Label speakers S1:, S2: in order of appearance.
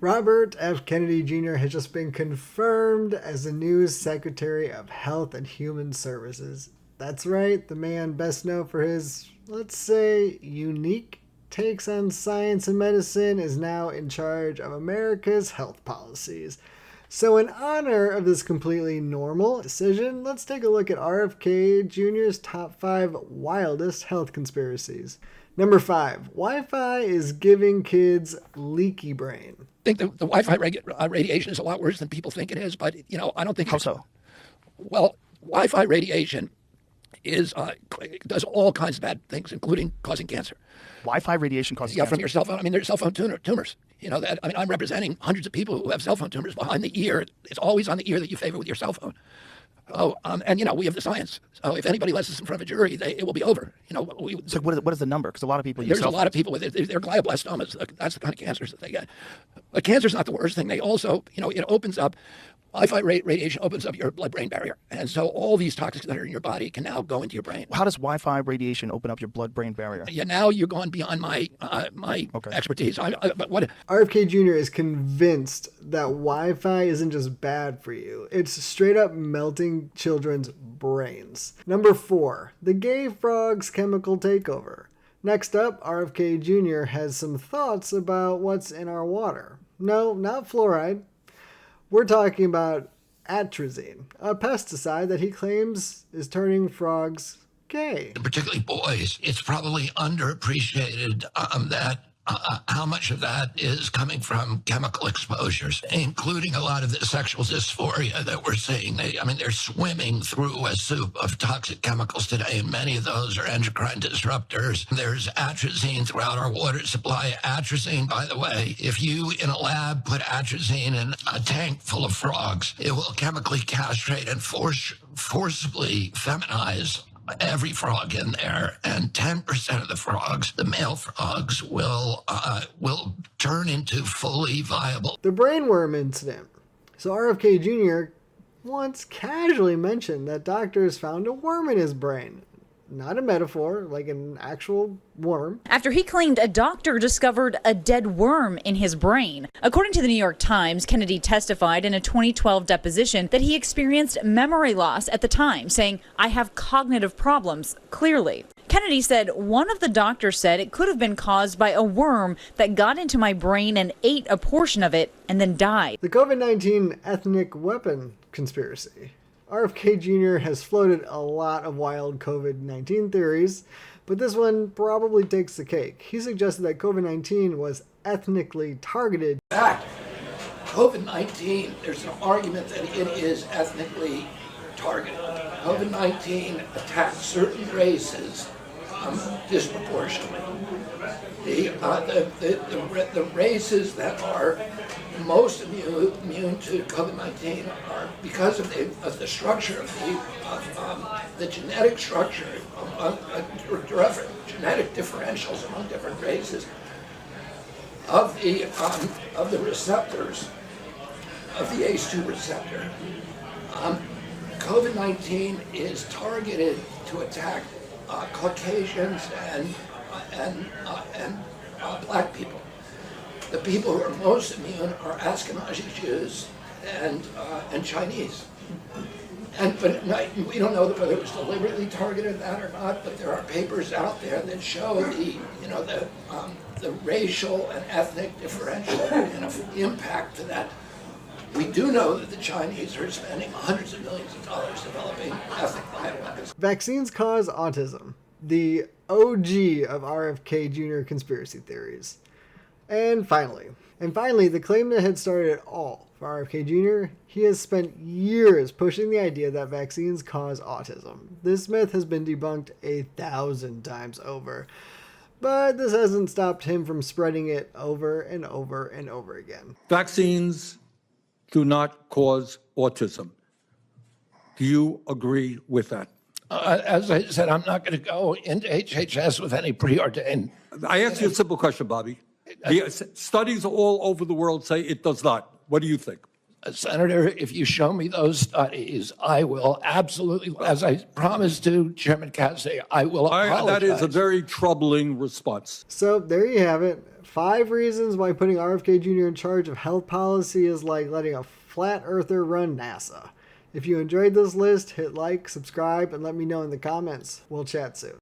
S1: Robert F. Kennedy Jr. has just been confirmed as the new Secretary of Health and Human Services. That's right, the man best known for his, let's say, unique takes on science and medicine is now in charge of America's health policies. So in honor of this completely normal decision, let's take a look at RFK Jr.'s top 5 wildest health conspiracies. Number 5, Wi-Fi is giving kids leaky brain.
S2: I think the Wi-Fi radiation is a lot worse than people think it is, but I don't think.
S3: How so?
S2: Well, Wi-Fi radiation does all kinds of bad things, including causing cancer.
S3: Wi-Fi radiation causes cancer?
S2: From your cell phone. I mean, there's cell phone tumors. I'm representing hundreds of people who have cell phone tumors behind the ear. It's always on the ear that you favor with your cell phone. And we have the science. So if anybody lets us in front of a jury, it will be over.
S3: So what is the number? Because a lot of people use
S2: There's a lot of people with it. They're glioblastomas. That's the kind of cancers that they get. But cancer's not the worst thing. They also, it opens up. Wi-Fi radiation opens up your blood-brain barrier. And so all these toxins that are in your body can now go into your brain.
S3: How does Wi-Fi radiation open up your blood-brain barrier?
S2: Yeah, now you're going beyond my expertise. But what?
S1: RFK Jr. is convinced that Wi-Fi isn't just bad for you. It's straight up melting children's brains. Number 4, the gay frogs chemical takeover. Next up, RFK Jr. has some thoughts about what's in our water. No, not fluoride. We're talking about atrazine, a pesticide that he claims is turning frogs gay.
S4: Particularly boys. It's probably underappreciated that how much of that is coming from chemical exposures, including a lot of the sexual dysphoria that we're seeing. They're swimming through a soup of toxic chemicals today, and many of those are endocrine disruptors. There's atrazine throughout our water supply. Atrazine, by the way, if you in a lab put atrazine in a tank full of frogs, it will chemically castrate and forcibly feminize every frog in there, and 10% of the frogs, the male frogs, will turn into fully viable.
S1: The brainworm incident. So RFK Jr. once casually mentioned that doctors found a worm in his brain. Not a metaphor, like an actual worm.
S5: After he claimed a doctor discovered a dead worm in his brain. According to the New York Times, Kennedy testified in a 2012 deposition that he experienced memory loss at the time, saying, "I have cognitive problems, clearly." Kennedy said one of the doctors said it could have been caused by a worm that got into my brain and ate a portion of it and then died.
S1: The COVID-19 ethnic weapon conspiracy. RFK Jr. has floated a lot of wild COVID-19 theories, but this one probably takes the cake. He suggested that COVID-19 was ethnically targeted.
S2: In fact, COVID-19, there's an argument that it is ethnically targeted. COVID-19 attacks certain races disproportionately. The races that are most immune to COVID-19 are because of the structure of the genetic structure, genetic differentials among different races of the receptors of the ACE2 receptor. COVID-19 is targeted to attack Caucasians and black people. The people who are most immune are Ashkenazi Jews and Chinese. But we don't know whether it was deliberately targeted that or not. But there are papers out there that show the racial and ethnic differential impact to that. We do know that the Chinese are spending hundreds of millions of dollars developing ethnic bioweapons.
S1: Vaccines cause autism. The OG of RFK Jr. conspiracy theories. And finally, the claim that had started it all for RFK Jr., he has spent years pushing the idea that vaccines cause autism. This myth has been debunked 1,000 times over. But this hasn't stopped him from spreading it over and over and over again.
S6: Vaccines do not cause autism. Do you agree with that?
S2: As I said, I'm not going to go into HHS with any preordained.
S6: I asked you a simple question, Bobby. The studies all over the world say it does not. What do you think?
S2: Senator, if you show me those studies, I will absolutely, as I promised to Chairman Cassidy, I will apologize.
S6: That is a very troubling response.
S1: So there you have it. 5 reasons why putting RFK Jr. in charge of health policy is like letting a flat earther run NASA. If you enjoyed this list, hit like, subscribe, and let me know in the comments. We'll chat soon.